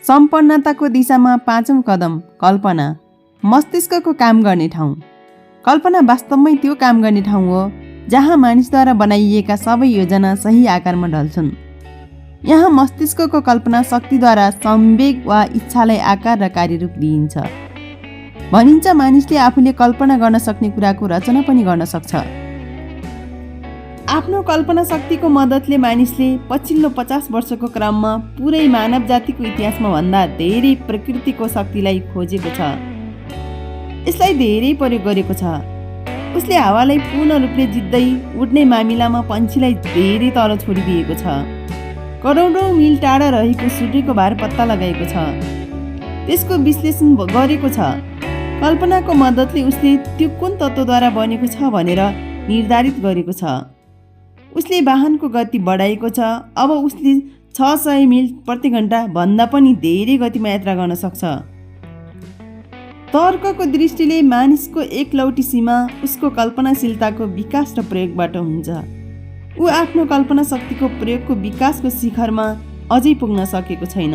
सम्पन्नताको दिशामा 5औं कदम कल्पना, मस्तिष्कको काम गर्ने ठाउँ। कल्पना वास्तवमै त्यो काम गर्ने ठाउँ हो जहाँ मानिसद्वारा बनाइएका सबै योजना सही आकारमा ढल्छन्। यहाँ मस्तिष्कको कल्पना शक्तिद्वारा संवेग वा इच्छालाई आकार र कार्यरूप दिइन्छ। भनिन्छ मानिसले आफूले कल्पना गर्न सक्ने कुराको रचना पनि गर्न सक्छ। आफ्नो कल्पना शक्तिको मद्दतले मानिसले पछिल्लो 50 वर्षको क्रममा पुरै मानव जातिको इतिहासमा भन्दा धेरै प्रकृतिको शक्तिलाई खोजेको छ। यसलाई धेरै प्रयोग गरेको छ। उसले हावालाई पूर्ण रूपले जित्दै उड्ने मामिलामा पन्छीलाई धेरै तल छोडिदिएको छ। करोडौँ मिल टाढा रहेको सूर्यको भार पत्ता लगाएको छ। त्यसको विश्लेषण गरेको छ। कल्पनाको मद्दतले उसले त्यो कुन तत्त्वद्वारा बनेको छ भनेर निर्धारित गरेको छ। उसले वाहनको गति बढाएको छ। अब उसले 600 मिल प्रति घण्टा भन्दा पनि धेरै गतिमा यात्रा गर्न सक्छ। तर्कको दृष्टिले मानिसको एकलौटी सीमा उसको कल्पनाशीलताको विकास र प्रयोगबाट हुन्छ। ऊ आफ्नो कल्पना शक्तिको प्रयोगको विकासको शिखरमा अझै पुग्न सकेको छैन।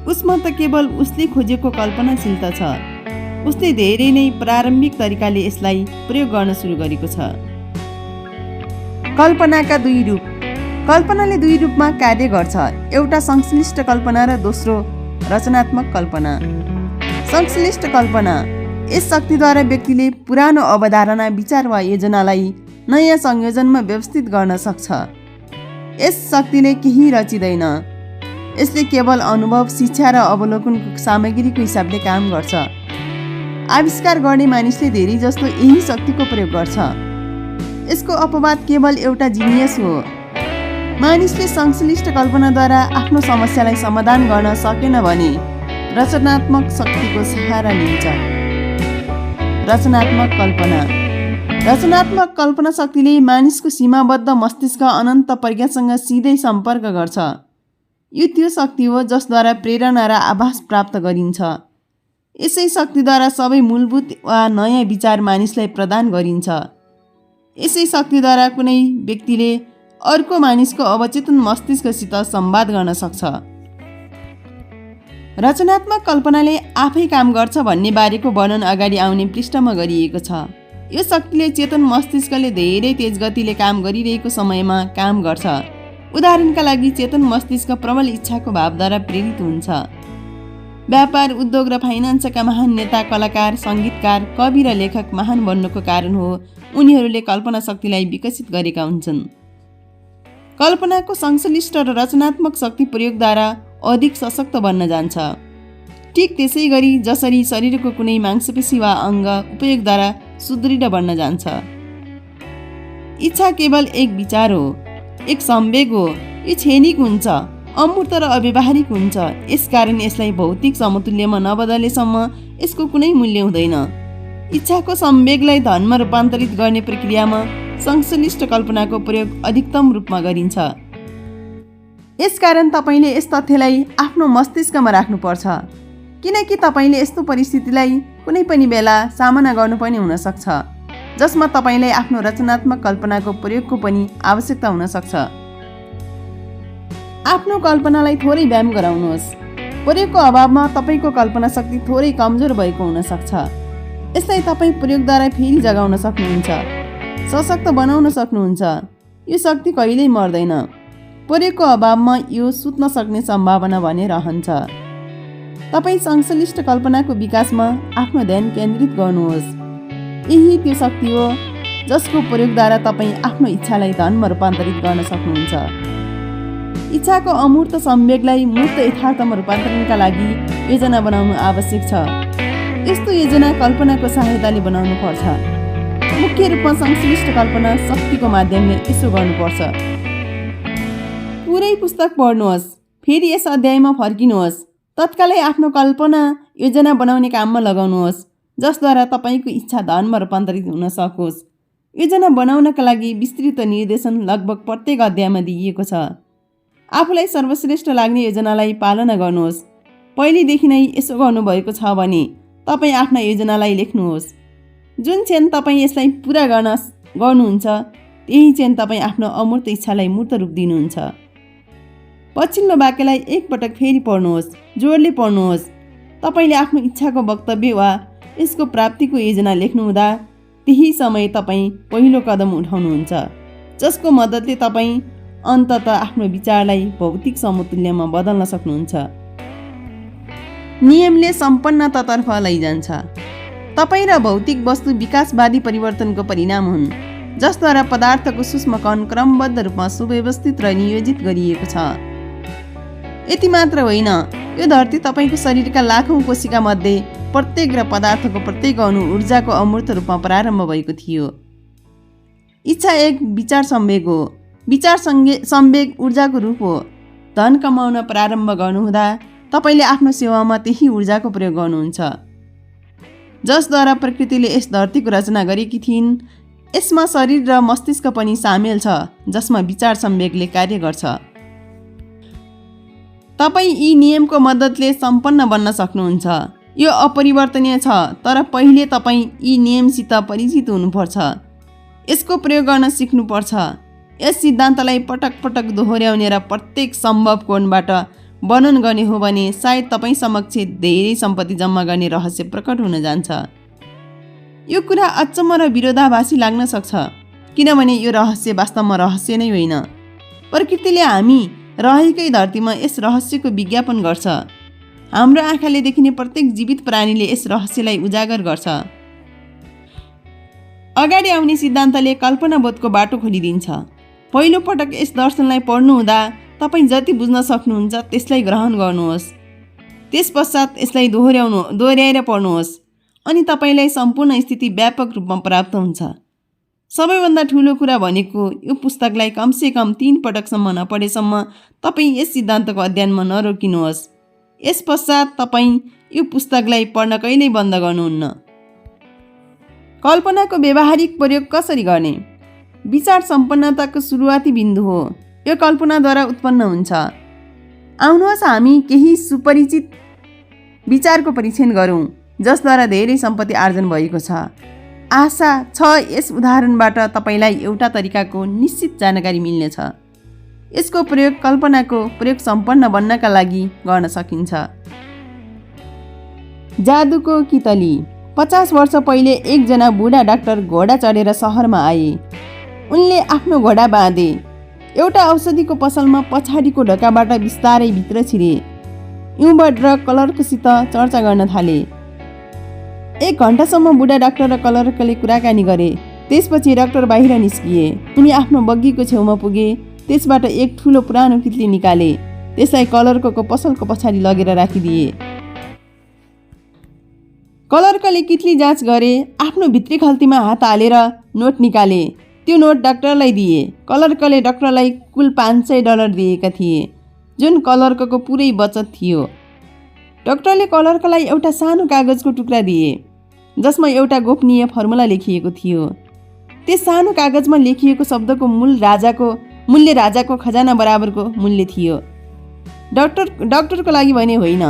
उसमा त केवल उसले खोजेको कल्पनाशीलता छ। उसले धेरै नै प्रारम्भिक तरिकाले यसलाई प्रयोग गर्न सुरु गरेको छ। कल्पनाका दुई रूप। कल्पनाले दुई रूपमा कार्य गर्छ। एउटा संश्लिष्ट कल्पना र दोस्रो रचनात्मक कल्पना। संश्लिष्ट कल्पना, यस शक्तिद्वारा व्यक्तिले पुरानो अवधारणा, विचार वा योजनालाई नयाँ संयोजनमा व्यवस्थित गर्न सक्छ। यस शक्तिले केही रचिँदैन। यसले केवल अनुभव, शिक्षा र अवलोकनको सामग्रीको हिसाबले काम गर्छ। आविष्कार गर्ने मानिसले धेरै जस्तो यही शक्तिको प्रयोग गर्छ। यसको अपवाद केवल एउटा जिनियस हो। मानिसले संश्लिष्ट कल्पनाद्वारा आफ्नो समस्यालाई समाधान गर्न सकेन भने रचनात्मक शक्तिको सहारा लिन्छ। रचनात्मक कल्पना। रचनात्मक कल्पना शक्तिले मानिसको सीमाबद्ध मस्तिष्क अनन्त प्रज्ञासँग सिधै सम्पर्क गर्छ। यो त्यो शक्ति हो जसद्वारा प्रेरणा र आभास प्राप्त गरिन्छ। यसै शक्तिद्वारा सबै मूलभूत वा नयाँ विचार मानिसलाई प्रदान गरिन्छ। यसै शक्तिद्वारा कुनै व्यक्तिले अर्को मानिसको अवचेतन मस्तिष्कसित संवाद गर्न सक्छ। रचनात्मक कल्पनाले आफै काम गर्छ भन्ने बारेको वर्णन अगाडि आउने पृष्ठमा गरिएको छ। यो शक्तिले चेतन मस्तिष्कले धेरै तेज गतिले काम गरिरहेको समयमा काम गर्छ। उदाहरणका लागि चेतन मस्तिष्क प्रबल इच्छाको भावद्वारा प्रेरित हुन्छ। व्यापार, उद्योग र फाइनान्सका महान नेता, कलाकार, सङ्गीतकार, कवि र लेखक महान बन्नुको कारण हो उनीहरूले कल्पना शक्तिलाई विकसित गरेका हुन्छन्। कल्पनाको संश्लिष्ट र रचनात्मक शक्ति प्रयोगद्वारा अधिक सशक्त बन्न जान्छ। ठिक त्यसै गरी जसरी शरीरको कुनै मांसपेशी वा अङ्ग उपयोगद्वारा सुदृढ बन्न जान्छ। इच्छा केवल एक विचार हो, एक संवेग हो। यो क्षणिक हुन्छ, अमूर्त र अव्यावहारिक हुन्छ। यसकारण यसलाई भौतिक समतुल्यमा नबदलेसम्म यसको कुनै मूल्य हुँदैन। इच्छाको संवेगलाई धनमा रूपान्तरित गर्ने प्रक्रियामा संश्लिष्ट कल्पनाको प्रयोग अधिकतम रूपमा गरिन्छ। यसकारण तपाईँले यस तथ्यलाई आफ्नो मस्तिष्कमा राख्नुपर्छ, किनकि तपाईँले यस्तो परिस्थितिलाई कुनै पनि बेला सामना गर्नुपर्ने हुनसक्छ जसमा तपाईँलाई आफ्नो रचनात्मक कल्पनाको प्रयोगको पनि आवश्यकता हुन सक्छ। आफ्नो कल्पनालाई थोरै व्यायाम गराउनुहोस्। प्रयोगको अभावमा तपाईँको कल्पना शक्ति थोरै कमजोर भएको हुन सक्छ। यसलाई तपाईँ प्रयोगद्वारा फेरि जगाउन सक्नुहुन्छ, सशक्त बनाउन सक्नुहुन्छ। यो शक्ति कहिल्यै मर्दैन। प्रयोगको अभावमा यो सुत्न सक्ने सम्भावना भने रहन्छ। तपाईँ संश्लिष्ट कल्पनाको विकासमा आफ्नो ध्यान केन्द्रित गर्नुहोस्। यही त्यो शक्ति हो जसको प्रयोगद्वारा तपाईँ आफ्नो इच्छालाई धनमा रूपान्तरित गर्न सक्नुहुन्छ। इच्छाको अमूर्त संवेगलाई मूर्त यथार्थमा रूपान्तरणका लागि योजना बनाउनु आवश्यक छ। यस्तो योजना कल्पनाको सहायताले बनाउनु पर्छ। मुख्य रूपमा संश्लिष्ट कल्पना शक्तिको माध्यमले यसो गर्नुपर्छ। पुरै पुस्तक पढ्नुहोस्, फेरि यस अध्यायमा फर्किनुहोस्। तत्कालै आफ्नो कल्पना योजना बनाउने काममा लगाउनुहोस् जसद्वारा तपाईँको इच्छा धनमा रूपान्तरित हुन सकोस्। योजना बनाउनका लागि विस्तृत निर्देशन लगभग प्रत्येक अध्यायमा दिइएको छ। आफूलाई सर्वश्रेष्ठ लाग्ने योजनालाई पालना गर्नुहोस्। पहिलेदेखि नै यसो गर्नुभएको छ भने तपाईँ आफ्ना योजनालाई लेख्नुहोस्। जुन क्षण तपाईँ यसलाई पुरा गर्नुहुन्छ त्यही क्षण तपाईँ आफ्नो अमूर्त इच्छालाई मूर्त रूप दिनुहुन्छ। पछिल्लो वाक्यलाई एकपटक फेरि पढ्नुहोस्, जोडले पढ्नुहोस्। तपाईँले आफ्नो इच्छाको वक्तव्य वा यसको प्राप्तिको योजना लेख्नुहुँदा त्यही समय तपाईँ पहिलो कदम उठाउनुहुन्छ, जसको मद्दतले तपाईँ अन्ततः आफ्नो विचारलाई भौतिक समतुल्यमा बदल्न सक्नुहुन्छ। नियमले सम्पन्नतातर्फ लैजान्छ। तपाईँ र भौतिक वस्तु विकासवादी परिवर्तनको परिणाम हुन्, जसद्वारा पदार्थको सूक्ष्म कण क्रमबद्ध रूपमा सुव्यवस्थित र नियोजित गरिएको छ। यति मात्र होइन, यो धरती तपाईँको शरीरका लाखौँ कोशिका मध्ये प्रत्येक र पदार्थको प्रत्येक अणु ऊर्जाको अमूर्त रूपमा प्रारम्भ भएको थियो। इच्छा एक विचार संवेग हो। विचार संवेग ऊर्जाको रूप हो। धन कमाउन प्रारम्भ गर्नुहुँदा तपाईँले आफ्नो सेवामा त्यही ऊर्जाको प्रयोग गर्नुहुन्छ, जसद्वारा प्रकृतिले यस धरतीको रचना गरेकी थिइन्। यसमा शरीर र मस्तिष्क पनि सामेल छ, जसमा विचार संवेगले कार्य गर्छ। तपाईँ यी नियमको मद्दतले सम्पन्न बन्न सक्नुहुन्छ। यो अपरिवर्तनीय छ, तर पहिले तपाईँ यी नियमसित परिचित हुनुपर्छ। यसको प्रयोग गर्न सिक्नुपर्छ। यस सिद्धान्तलाई पटक पटक दोहोर्याउने र प्रत्येक सम्भव कोणबाट वर्णन गर्ने हो भने सायद तपाईँ समक्ष धेरै सम्पत्ति जम्मा गर्ने रहस्य प्रकट हुन जान्छ। यो कुरा अचम्म र विरोधाभासी लाग्न सक्छ, किनभने यो रहस्य वास्तवमा रहस्य नै होइन। प्रकृतिले हामी रहेकै धरतीमा यस रहस्यको विज्ञापन गर्छ। हाम्रो आँखाले देखिने प्रत्येक जीवित प्राणीले यस रहस्यलाई उजागर गर्छ। अगाडि आउने सिद्धान्तले कल्पनाबोधको बाटो खोलिदिन्छ। पहिलो पटक यस दर्शनलाई पढ्नुहुँदा तपाईँ जति बुझ्न सक्नुहुन्छ त्यसलाई ग्रहण गर्नुहोस्। त्यसपश्चात यसलाई दोहोर्याएर पढ्नुहोस् अनि तपाईँलाई सम्पूर्ण स्थिति व्यापक रूपमा प्राप्त हुन्छ। सबैभन्दा ठुलो कुरा भनेको यो पुस्तकलाई कमसेकम 3 पटकसम्म नपढेसम्म तपाईँ यस सिद्धान्तको अध्ययनमा नरोकिनुहोस्। यस पश्चात तपाईँ यो पुस्तकलाई पढ्न कहिल्यै बन्द गर्नुहुन्न। कल्पनाको व्यावहारिक प्रयोग कसरी गर्ने? विचार सम्पन्नताको सुरुवाती बिन्दु हो। यो कल्पनाद्वारा उत्पन्न हुन्छ। आउनुहोस् हामी केही सुपरिचित विचारको परीक्षण गरौँ, जसद्वारा धेरै सम्पत्ति आर्जन भएको छ। आशा छ यस उदाहरणबाट तपाईँलाई एउटा तरिकाको निश्चित जानकारी मिल्नेछ। यसको प्रयोग कल्पनाको प्रयोग सम्पन्न बन्नका लागि गर्न सकिन्छ। जादुको कितली। 50 वर्ष पहिले एकजना बुढा डाक्टर घोडा चढेर सहरमा आए। उनले आफ्नो घोडा बाँधे। एउटा औषधिको पसलमा पछाडिको ढोकाबाट बिस्तारै भित्र छिरे। युबाट र क्लर्कसित चर्चा गर्न थाले। 1 घण्टासम्म बुढा डाक्टर र क्लर्कले कुराकानी गरे। त्यसपछि डाक्टर बाहिर निस्किए। उनी आफ्नो बग्गीको छेउमा पुगे। त्यसबाट एक ठुलो पुरानो कितली निकाले। त्यसलाई क्लर्कको पसलको पछाडि लगेर राखिदिए। क्लर्कले कितली जाँच गरे। आफ्नो भित्री खल्तीमा हात हालेर नोट निकाले। त्यो नोट डाक्टरलाई दिए। क्लर्कले डाक्टरलाई कुल $500 दिएका थिए, जुन क्लर्कको पुरै बचत थियो। डाक्टरले क्लर्कलाई एउटा सानो कागजको टुक्रा दिए, जसमा एउटा गोपनीय फर्मुला लेखिएको थियो। त्यस सानो कागजमा लेखिएको शब्दको मूल्य राजाको खजाना बराबरको मूल्य थियो। डाक्टरको लागि भने होइन,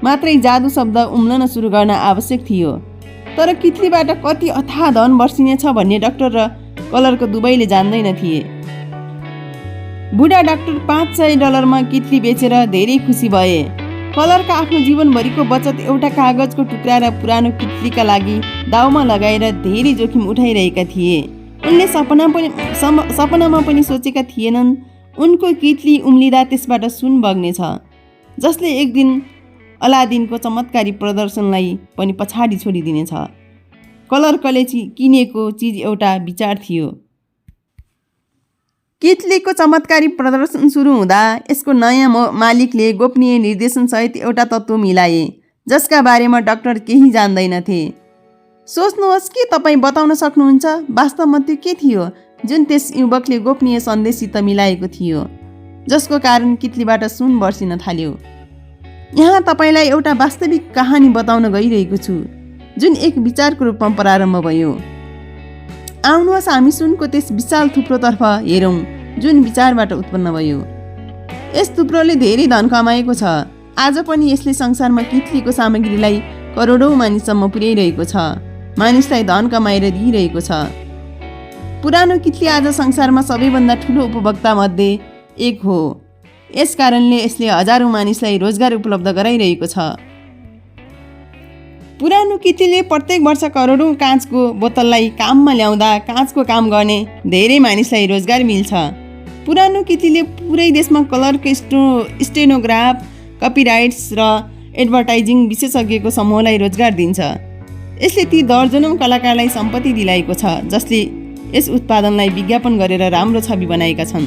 मात्रै जादु शब्द उम्लन सुरु गर्न आवश्यक थियो। तर कितलीबाट कति अथाह धन बर्सिनेछ भन्ने डाक्टर र क्लर्क दुवैले जान्दैन थिए। बुढा डाक्टर $500 कितली बेचेर धेरै खुसी भए। क्लर्क आफ्नो जीवनभरिको बचत एउटा कागजको टुक्रा र पुरानो कितलीका लागि दाउमा लगाएर धेरै जोखिम उठाइरहेका थिए। उनले सपनामा पनि सोचेका थिएनन् उनको कितली उम्लिँदा त्यसबाट सुन बग्नेछ, जसले एक दिन अलादिनको चमत्कारी प्रदर्शनलाई पनि पछाडि छोडिदिनेछ। क्लर्कले किनेको चिज एउटा विचार थियो। कितलीको चमत्कारी प्रदर्शन सुरु हुँदा यसको नयाँ मालिकले गोपनीय निर्देशनसहित एउटा तत्त्व मिलाए, जसका बारेमा डाक्टर केही जान्दैनथे। सोच्नुहोस् कि तपाईँ बताउन सक्नुहुन्छ वास्तवमा त्यो के थियो जुन त्यस युवकले गोपनीय सन्देशसित मिलाएको थियो, जसको कारण कितलीबाट सुन बर्सिन थाल्यो। यहाँ तपाईँलाई एउटा वास्तविक कहानी बताउन गइरहेको छु, जुन एक विचारको रूपमा प्रारम्भ भयो। आउनुहोस् हामी सुनको त्यस विशाल थुप्रोतर्फ हेरौँ जुन विचारबाट उत्पन्न भयो। यस थुप्रोले धेरै धन कमाएको छ। आज पनि यसले संसारमा कितलीको सामग्रीलाई करोडौँ मानिससम्म पुर्याइरहेको छ, मानिसलाई धन कमाएर दिइरहेको छ। पुरानो कितली आज संसारमा सबैभन्दा ठुलो उपभोक्ता मध्ये एक हो। यस कारणले यसले हजारौँ मानिसलाई रोजगार उपलब्ध गराइरहेको छ। पुरानो किटलीले प्रत्येक वर्ष करोडौँ काँचको बोतललाई काममा ल्याउँदा काँचको काम गर्ने धेरै मानिसलाई रोजगार मिल्छ। पुरानो किटलीले पुरै देशमा कलरको स्टेनोग्राफ, कपिराइट्स र एडभर्टाइजिङ विशेषज्ञको समूहलाई रोजगार दिन्छ। यसले ती दर्जनौँ कलाकारलाई सम्पत्ति दिलाएको छ जसले यस उत्पादनलाई विज्ञापन गरेर राम्रो छवि बनाएका छन्।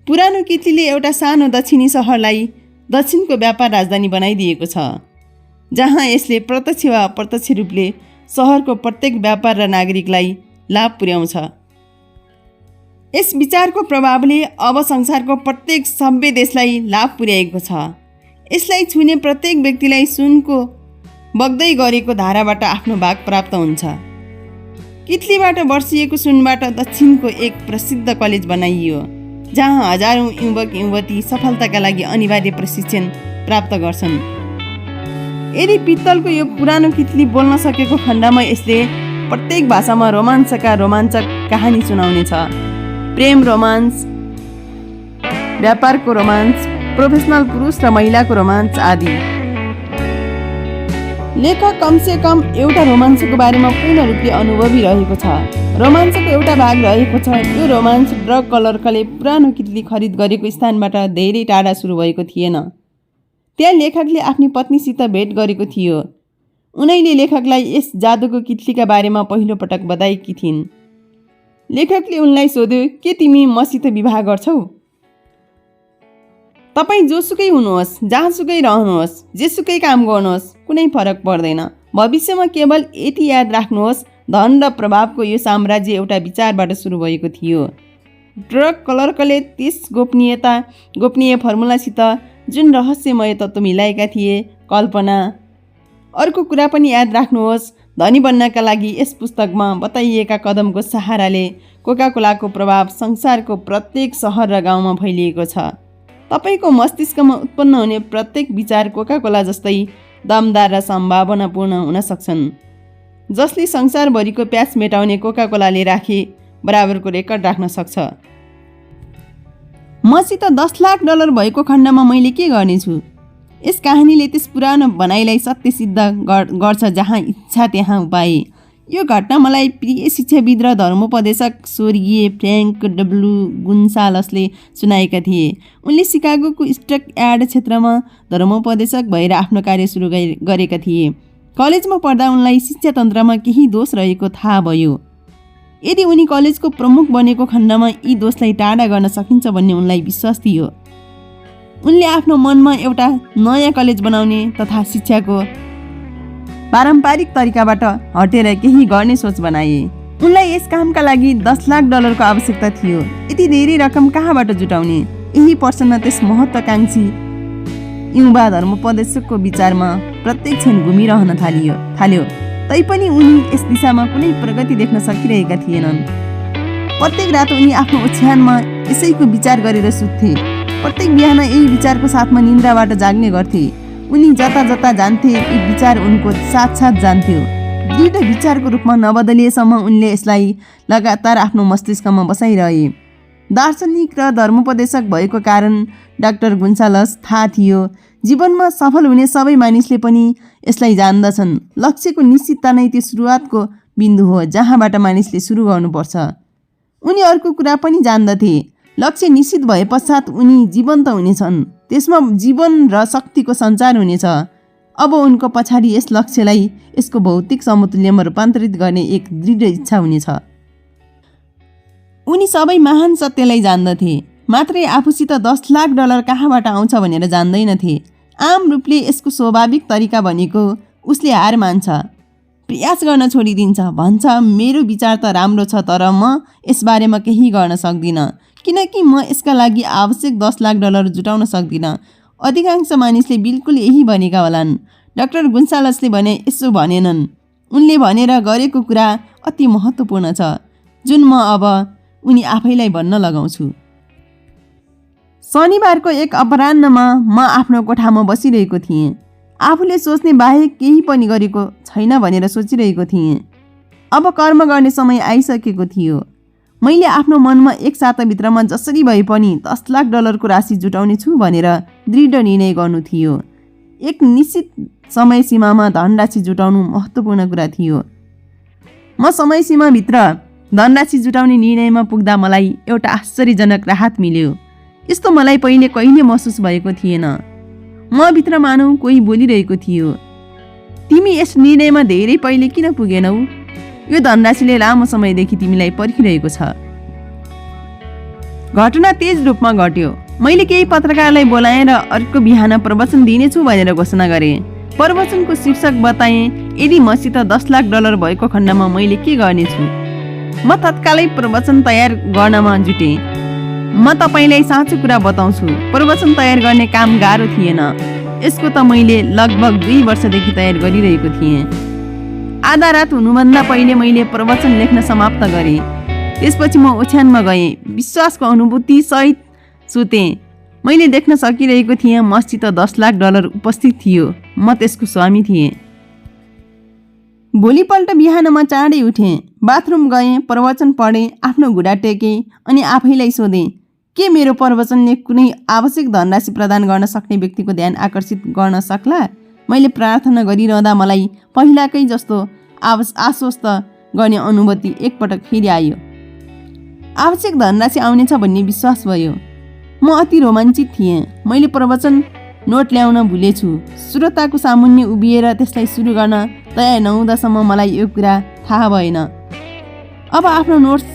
पुरानो किटलीले एउटा सानो दक्षिणी सहरलाई दक्षिणको व्यापार राजधानी बनाइदिएको छ, जहाँ यसले प्रत्यक्ष वा अप्रत्यक्ष रूपले सहरको प्रत्येक व्यापार र नागरिकलाई लाभ पुर्याउँछ। यस विचारको प्रभावले अब संसारको प्रत्येक सभ्य देशलाई लाभ पुर्याएको छ। यसलाई छुने प्रत्येक व्यक्तिलाई सुनको बग्दै गरेको धाराबाट आफ्नो भाग प्राप्त हुन्छ। किटलीबाट वर्षिएको सुनबाट दक्षिणको एक प्रसिद्ध कलेज बनाइयो, जहाँ हजारौँ युवक युवती सफलताका लागि अनिवार्य प्रशिक्षण प्राप्त गर्छन्। यदि पित्तलको यो पुरानो किटली बोल्न सकेको खण्डमा यसले प्रत्येक भाषामा रोमाञ्चका रोमाञ्चक कहानी सुनाउनेछ। प्रेम रोमाञ्च, व्यापारको रोमाञ्च, प्रोफेसनल पुरुष र महिलाको रोमाञ्च आदि। लेखक कमसे कम एउटा रोमाञ्चको बारेमा पूर्ण रूपले अनुभवी रहेको छ। रोमाञ्चको एउटा भाग रहेको छ। यो रोमाञ्च ड्रग कलरकले पुरानो किटली खरिद गरेको स्थानबाट धेरै टाढा सुरु भएको थिएन। त्यहाँ लेखकले आफ्नी पत्नीसित भेट गरेको थियो। उनैले लेखकलाई यस जादुको किटलीका बारेमा पहिलो पटक बताएकी थिइन्। लेखकले उनलाई सोध्यो, के तिमी मसित विवाह गर्छौ? तपाईँ जोसुकै हुनुहोस्, जहाँसुकै रहनुहोस्, जेसुकै काम गर्नुहोस्, कुनै फरक पर्दैन। भविष्यमा केवल यति याद राख्नुहोस्, धन र प्रभावको यो साम्राज्य एउटा विचारबाट सुरु भएको थियो। ड्रग कलरकले त्यस गोपनीय फर्मुलासित जुन रहस्यमय तत्त्व मिलाएका थिए, कल्पना। अर्को कुरा पनि याद राख्नुहोस्, धनी बन्नका लागि यस पुस्तकमा बताइएका कदमको सहाराले कोकाकोलाको प्रभाव संसारको प्रत्येक सहर र गाउँमा फैलिएको छ। तपाईँको मस्तिष्कमा उत्पन्न हुने प्रत्येक विचार कोकाकोला जस्तै दमदार र सम्भावनापूर्ण हुन सक्छन्, जसले संसारभरिको प्यास मेटाउने कोकाकोलाले राखे बराबरको रेकर्ड राख्न सक्छ। मसित $10 लाख भएको खण्डमा मैले के गर्नेछु? यस कहानीले त्यस पुरानो भनाइलाई सत्य सिद्ध गर्छ, जहाँ इच्छा त्यहाँ उपाय। यो घटना मलाई प्रिय शिक्षाविद र धर्मोपदेशक स्वर्गीय फ्र्याङ्क डब्ल्यू गुन्सालसले सुनाएका थिए। उनले सिकागोको स्टक यार्ड क्षेत्रमा धर्मोपदेशक भएर आफ्नो कार्य सुरु गरेका थिए। कलेजमा पढ्दा उनलाई शिक्षातन्त्रमा केही दोष रहेको थाहा भयो। यदि उनी कलेजको प्रमुख बनेको खण्डमा यी दोषलाई टाढा गर्न सकिन्छ भन्ने उनलाई विश्वास थियो। उनले आफ्नो मनमा एउटा नयाँ कलेज बनाउने तथा शिक्षाको पारम्परिक तरिकाबाट हटेर केही गर्ने सोच बनाए। उनलाई यस कामका लागि $10 लाख को आवश्यकता थियो। यति धेरै रकम कहाँबाट जुटाउने? यही प्रश्न त्यस महत्त्वाकांक्षी युवा धर्मोपदेशकको विचारमा प्रत्येक क्षण घुमिरहन थाल्यो। तैपनि उनी यस दिशामा कुनै प्रगति देख्न सकिरहेका थिएनन्। प्रत्येक रात उनी आफ्नो ओछ्यानमा यसैको विचार गरेर सुत्थे। प्रत्येक बिहान यही विचारको साथमा निन्द्राबाट जाग्ने गर्थे। उनी जता जता जान्थे, यी विचार उनको साथ जान्थ्यो। दृढ विचारको रूपमा नबदलिएसम्म उनले यसलाई लगातार आफ्नो मस्तिष्कमा बसाइरहे। दार्शनिक र धर्मोपदेशक भएको कारण डाक्टर गुन्सालस थाहा थियो, जीवनमा सफल हुने सबै मानिसले पनि यसलाई जान्दछन्। लक्ष्यको निश्चितता नै त्यो सुरुवातको बिन्दु हो जहाँबाट मानिसले सुरु गर्नुपर्छ। उनी अर्को कुरा पनि जान्दथे, लक्ष्य निश्चित भए पश्चात उनी जीवन्त हुनेछन्। त्यसमा जीवन र शक्तिको सञ्चार हुनेछ। अब उनको पछाडि यस लक्ष्यलाई यसको भौतिक समतुल्यमा रूपान्तरित गर्ने एक दृढ इच्छा हुनेछ। उनी सबै महान सत्यलाई जान्दथे, मात्रै आफूसित $10 लाख कहाँबाट आउँछ भनेर जान्दैनथे। आम रूपले यसको स्वाभाविक तरिका भनेको उसले हार मान्छ, प्रयास गर्न छोडिदिन्छ, भन्छ मेरो विचार त राम्रो छ तर म यसबारेमा केही गर्न सक्दिनँ, किनकि म यसका लागि आवश्यक $10 लाख जुटाउन सक्दिनँ। अधिकांश मानिसले बिल्कुल यही भनेका होलान्। डाक्टर गुन्सालसले भने यसो भनेनन्। उनले भनेर गरेको कुरा अति महत्त्वपूर्ण छ, जुन म अब उनी आफैलाई भन्न लगाउँछु। शनिबारको एक अपराह्नमा म आफ्नो कोठामा बसिरहेको थिएँ। आफूले सोच्ने बाहेक केही पनि गरेको छैन भनेर सोचिरहेको थिएँ। अब कर्म गर्ने समय आइसकेको थियो। मैले आफ्नो मनमा एक साताभित्रमा जसरी भए पनि 10 लाख डलरको राशि जुटाउने छु भनेर दृढ निर्णय गर्नु थियो। एक निश्चित समय सीमामा धनराशि जुटाउनु महत्त्वपूर्ण कुरा थियो। म समय सीमाभित्र धनराशि जुटाउने निर्णयमा पुग्दा मलाई एउटा आश्चर्यजनक राहत मिल्यो। यस्तो मलाई पहिले कहिले महसुस भएको थिएन। म भित्र मानौ कोही बोलिरहेको थियो, तिमी यस निर्णयमा धेरै पहिले किन पुगेनौ? यो धनराशिले लामो समयदेखि तिमीलाई पर्खिरहेको छ। घटना तेज रूपमा घट्यो। मैले केही पत्रकारलाई बोलाएर अर्को बिहान प्रवचन दिनेछु भनेर घोषणा गरेँ। प्रवचनको शीर्षक बताएँ, यदि मसित 10 लाख डलर भएको खण्डमा मैले के गर्नेछु। म तत्कालै प्रवचन तयार गर्नमा जुटेँ। म तपाईँलाई साँचो कुरा बताउँछु, प्रवचन तयार गर्ने काम गाह्रो थिएन। यसको त मैले लगभग 2 वर्षदेखि तयार गरिरहेको थिएँ। आधा रात हुनुभन्दा पहिले मैले प्रवचन लेख्न समाप्त गरेँ। त्यसपछि म ओछ्यानमा गएँ। विश्वासको अनुभूति सहित सुतेँ। मैले देख्न सकिरहेको थिएँ मसित 10 लाख डलर उपस्थित थियो। म त्यसको स्वामी थिएँ। भोलिपल्ट बिहान म चाँडै उठेँ, बाथरुम गएँ, प्रवचन पढेँ, आफ्नो घुँडा टेकेँ अनि आफैलाई सोधेँ, के मेरो प्रवचनले कुनै आवश्यक धनराशि प्रदान गर्न सक्ने व्यक्तिको ध्यान आकर्षित गर्न सक्ला? मैले प्रार्थना गरिरहँदा मलाई पहिलाकै जस्तो आश्वस्त गर्ने अनुभूति एकपटक फेरि आयो। आवश्यक धनराशि आउनेछ भन्ने विश्वास भयो। म अति रोमाञ्चित थिएँ। मैले प्रवचन नोट ल्याउन भुलेछु। श्रोताको सामुन्ने उभिएर त्यसलाई सुरु गर्न तयार नहुँदासम्म मलाई यो कुरा थाहा भएन। अब आफ्नो नोट्स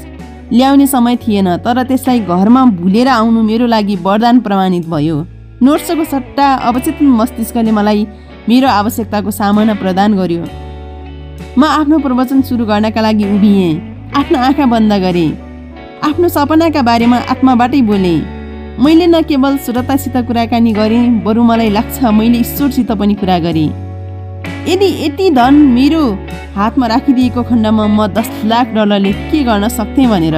ल्याउने समय थिएन, तर त्यसलाई घरमा भुलेर आउनु मेरो लागि वरदान प्रमाणित भयो। नोट्सको सट्टा अवचेतन मस्तिष्कले मलाई मेरो आवश्यकताको सामना प्रदान गर्यो। म आफ्नो प्रवचन सुरु गर्नका लागि उभिएँ, आफ्नो आँखा बन्द गरेँ, आफ्नो सपनाका बारेमा आत्माबाटै बोलेँ। मैले न केवल श्रोतासित कुराकानी गरेँ, बरु मलाई लाग्छ मैले ईश्वरसित पनि कुरा गरेँ। यदि यति धन मेरो हातमा राखिदिएको खण्डमा म 10 लाख डलरले के गर्न सक्थेँ भनेर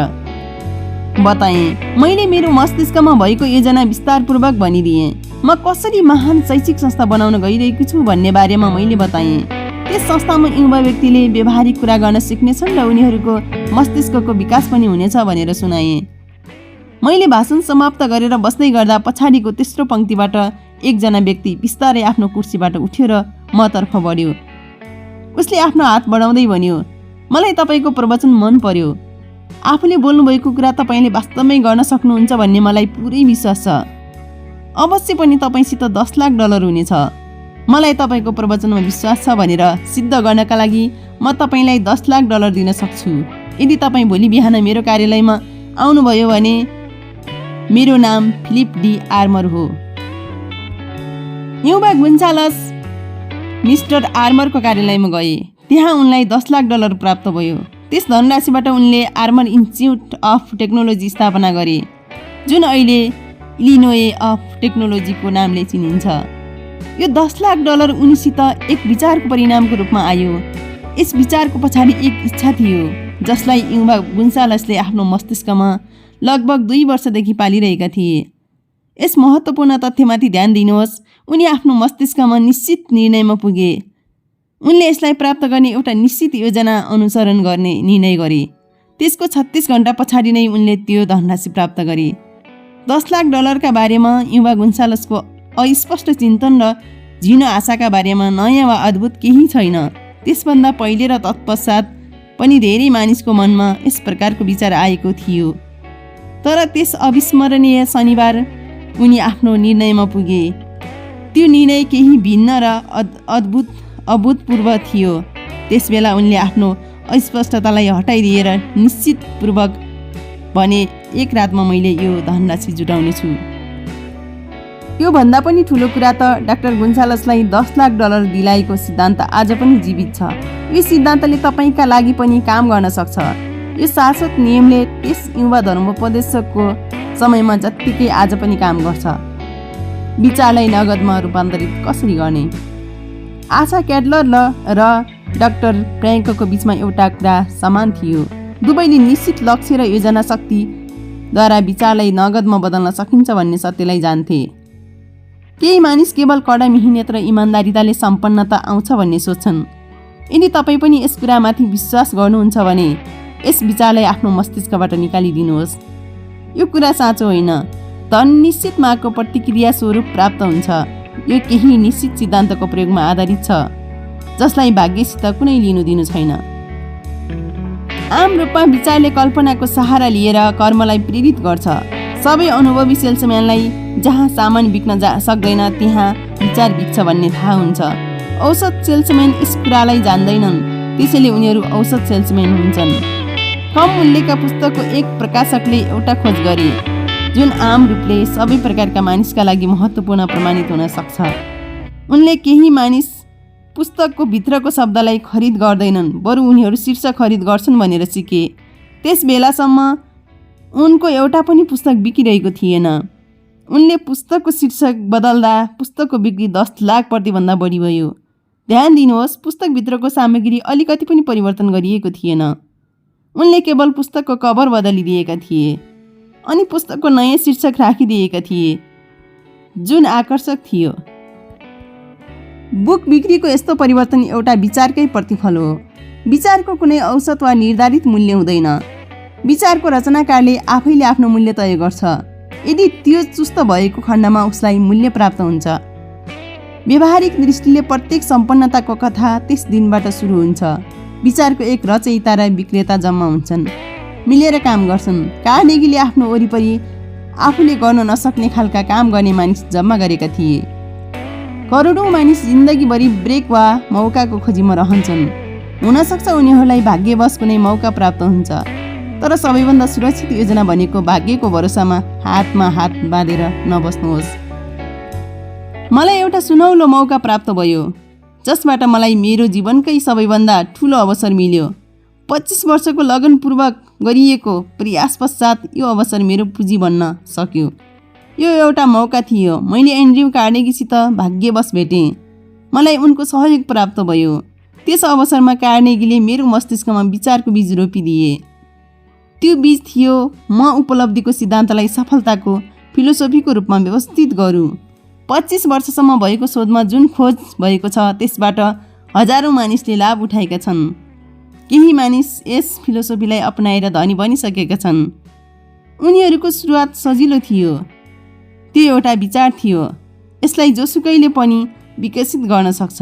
बताएँ। मैले मेरो मस्तिष्कमा भएको योजना विस्तारपूर्वक भनिदिएँ। म कसरी महान शैक्षिक संस्था बनाउन गइरहेको छु भन्ने बारेमा मैले बताएँ। त्यस संस्थामा युवा व्यक्तिले व्यवहारिक कुरा गर्न सिक्नेछन् र उनीहरूको मस्तिष्कको विकास पनि हुनेछ भनेर सुनाएँ। मैले भाषण समाप्त गरेर बस्दै गर्दा पछाडिको तेस्रो पंक्तिबाट एकजना व्यक्ति बिस्तारै आफ्नो कुर्सीबाट उठ्यो र मतर्फ बढ्यो। उसले आफ्नो हात बढाउँदै भन्यो, मलाई तपाईँको प्रवचन मन पर्यो। आफूले बोल्नुभएको कुरा तपाईँले वास्तवमै गर्न सक्नुहुन्छ भन्ने मलाई पुरै विश्वास छ। अवश्य पनि तपाईँसित 10 लाख डलर हुनेछ। मलाई तपाईँको प्रवचनमा विश्वास छ भनेर सिद्ध गर्नका लागि म तपाईँलाई 10 लाख डलर दिन सक्छु। यदि तपाईँ भोलि बिहान मेरो कार्यालयमा आउनुभयो भने मेरो नाम फिलिप डी आर्मर हो। युवा गुन्सालस मिस्टर आर्मरको कार्यालयमा गए। त्यहाँ उनलाई 10 लाख डलर प्राप्त भयो। त्यस धनराशिबाट उनले आर्मर इन्स्टिच्युट अफ टेक्नोलोजी स्थापना गरे, जुन अहिले इलिनोए अफ टेक्नोलोजीको नामले चिनिन्छ। यो 10 लाख डलर उनीसित एक विचारको परिणामको रूपमा आयो। यस विचारको पछाडि एक इच्छा थियो जसलाई युवा गुन्सालसले आफ्नो मस्तिष्कमा लगभग 2 वर्षदेखि पालिरहेका थिए। यस महत्त्वपूर्ण तथ्यमाथि ध्यान दिनुहोस्, उनी आफ्नो मस्तिष्कमा निश्चित निर्णयमा पुगे। उनले यसलाई प्राप्त गर्ने एउटा निश्चित योजना अनुसरण गर्ने निर्णय गरे। त्यसको 36 घण्टा पछाडि नै उनले त्यो धनराशि प्राप्त गरे। 10 लाख डलरका बारेमा युवा गुन्सालसको अस्पष्ट चिन्तन र झिनो आशाका बारेमा नयाँ वा अद्भुत केही छैन। त्यसभन्दा पहिले र तत्पश्चात पनि धेरै मानिसको मनमा यस प्रकारको विचार आएको थियो, तर त्यस अविस्मरणीय शनिबार उनी आफ्नो निर्णयमा पुगे। त्यो निर्णय केही भिन्न र अभूतपूर्व थियो। त्यसबेला उनले आफ्नो अस्पष्टतालाई हटाइदिएर निश्चितपूर्वक भने, एक रातमा मैले यो धनराशि जुटाउने छु। यो भन्दा पनि ठुलो कुरा त डाक्टर गुन्सालसलाई 10 लाख डलर दिलाएको सिद्धान्त आज पनि जीवित छ। यो सिद्धान्तले तपाईँका लागि पनि काम गर्न सक्छ। यो शाश्वत नियमले त्यस युवा धर्मोपदेशकको समयमा जत्तिकै आज पनि काम गर्छ। विचारलाई नगदमा रूपान्तरित कसरी गर्ने? आशा क्याडलर र डाक्टर फ्र्याङ्कको बीचमा एउटा कुरा समान थियो। दुवैले निश्चित लक्ष्य र योजना शक्तिद्वारा विचारलाई नगदमा बदल्न सकिन्छ भन्ने सत्यलाई जान्थे। केही मानिस केवल कडा मेहनत र इमान्दारिताले सम्पन्नता आउँछ भन्ने सोच्छन्। यदि तपाईँ पनि यस कुरामाथि विश्वास गर्नुहुन्छ भने यस विचारलाई आफ्नो मस्तिष्कबाट निकालिदिनुहोस्। यो कुरा साँचो होइन। धन निश्चित मागको प्रतिक्रिया स्वरूप प्राप्त हुन्छ। यो केही निश्चित सिद्धान्तको प्रयोगमा आधारित छ जसलाई भाग्यसित कुनै लिनु दिनु छैन। आम रूपमा विचारले कल्पनाको सहारा लिएर कर्मलाई प्रेरित गर्छ। सबै अनुभवी सेल्सम्यानलाई जहाँ सामान बिक्न सक्दैन त्यहाँ विचार बिक्छ भन्ने थाहा हुन्छ। औसत सेल्सम्यान यस कुरालाई जान्दैनन्, त्यसैले उनीहरू औसत सेल्सम्यान हुन्छन्। कम मूल्यका पुस्तकको एक प्रकाशकले एउटा खोज गरे जुन आम रूपले सबै प्रकारका मानिसका लागि महत्त्वपूर्ण प्रमाणित हुन सक्छ। उनले केही मानिस पुस्तकको भित्रको शब्दलाई खरिद गर्दैनन्, बरु उनीहरू शीर्षक खरिद गर्छन् भनेर सिके। त्यस बेलासम्म उनको एउटा पनि पुस्तक बिकिरहेको थिएन। उनले पुस्तकको शीर्षक बदल्दा पुस्तकको बिक्री 10 लाख प्रतिभन्दा बढी भयो। ध्यान दिनुहोस्, पुस्तकभित्रको सामग्री अलिकति पनि परिवर्तन गरिएको थिएन। उनले केवल पुस्तकको कभर बदलिदिएका थिए अनि पुस्तकको नयाँ शीर्षक राखिदिएका थिए जुन आकर्षक थियो। बुक बिक्रीको यस्तो परिवर्तन एउटा विचारकै प्रतिफल हो। विचारको कुनै औसत वा निर्धारित मूल्य हुँदैन। विचारको रचनाकारले आफैले आफ्नो मूल्य तय गर्छ। यदि त्यो चुस्त भएको खण्डमा उसलाई मूल्य प्राप्त हुन्छ। व्यवहारिक दृष्टिले प्रत्येक सम्पन्नताको कथा त्यस दिनबाट सुरु हुन्छ। विचारको एक रचयिता र विक्रेता जम्मा हुन्छन्, मिलेर काम गर्छन्। कार्नेगीले आफ्नो वरिपरि आफूले गर्न नसक्ने खालका काम गर्ने मानिस जम्मा गरेका थिए। करोडौँ मानिस जिन्दगीभरि ब्रेक वा मौकाको खोजीमा रहन्छन्। हुनसक्छ उनीहरूलाई भाग्यवश कुनै मौका प्राप्त हुन्छ, तर सबैभन्दा सुरक्षित योजना भनेको भाग्यको भरोसामा हातमा हात बाँधेर नबस्नुहोस्। मलाई एउटा सुनौलो मौका प्राप्त भयो जसबाट मलाई मेरो जीवनकै सबैभन्दा ठुलो अवसर मिल्यो। 25 वर्षको लगनपूर्वक गरिएको प्रयास पश्चात यो अवसर मेरो पुँजी बन्न सक्यो। यो एउटा मौका थियो। मैले एन्ड्रयू कार्नेगीसित भाग्यवश भेटेँ। मलाई उनको सहयोग प्राप्त भयो। त्यस अवसरमा कार्नेगीले मेरो मस्तिष्कमा विचारको बीज रोपिदिए। त्यो बीज थियो म उपलब्धिको सिद्धान्तलाई सफलताको फिलोसोफीको रूपमा व्यवस्थित गरौँ। 25 वर्षसम्म भएको शोधमा जुन खोज भएको छ त्यसबाट हजारौँ मानिसले लाभ उठाएका छन्। केही मानिस यस फिलोसोफीलाई अपनाएर धनी बनिसकेका छन्। उनीहरूको सुरुवात सजिलो थियो। त्यो एउटा विचार थियो। यसलाई जोसुकैले पनि विकसित गर्न सक्छ।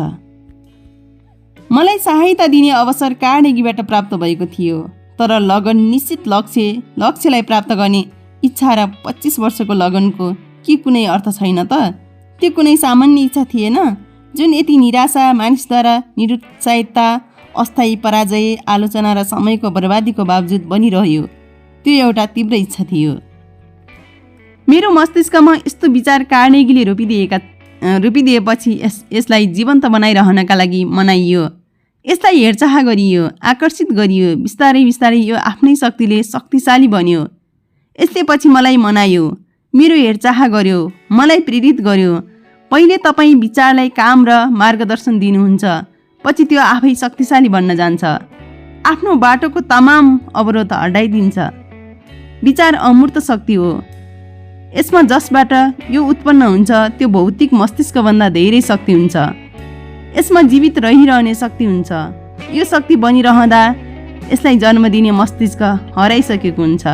मलाई सहायता दिने अवसर कार्नेगीबाट प्राप्त भएको थियो, तर लगन निश्चित लक्ष्यलाई प्राप्त गर्ने इच्छा र 25 वर्षको लगनको के कुनै अर्थ छैन त? त्यो कुनै सामान्य इच्छा थिएन जुन यति निराशा, मानिसद्वारा निरुत्साहितता, अस्थायी पराजय, आलोचना र समयको बर्बादीको बावजुद बनिरह्यो। त्यो एउटा तीव्र इच्छा थियो। मेरो मस्तिष्कमा यस्तो विचार कार्नेगीले रोपिदिएपछि यसलाई जीवन्त बनाइरहनका लागि मनाइयो। यसलाई हेरचाह गरियो, आकर्षित गरियो। बिस्तारै बिस्तारै यो आफ्नै शक्तिले शक्तिशाली बन्यो। यसले पछि मलाई मनायो, मेरो हेरचाह गर्यो, मलाई प्रेरित गर्यो। पहिले तपाईँ विचारलाई काम र मार्गदर्शन दिनुहुन्छ, पछि त्यो आफै शक्तिशाली बन्न जान्छ। आफ्नो बाटोको तमाम अवरोध हटाइदिन्छ। विचार अमूर्त शक्ति हो। यसमा जसबाट यो उत्पन्न हुन्छ त्यो भौतिक मस्तिष्कभन्दा धेरै शक्ति हुन्छ। यसमा जीवित रहिरहने शक्ति हुन्छ। यो शक्ति बनिरहँदा यसलाई जन्म दिने मस्तिष्क हराइसकेको हुन्छ।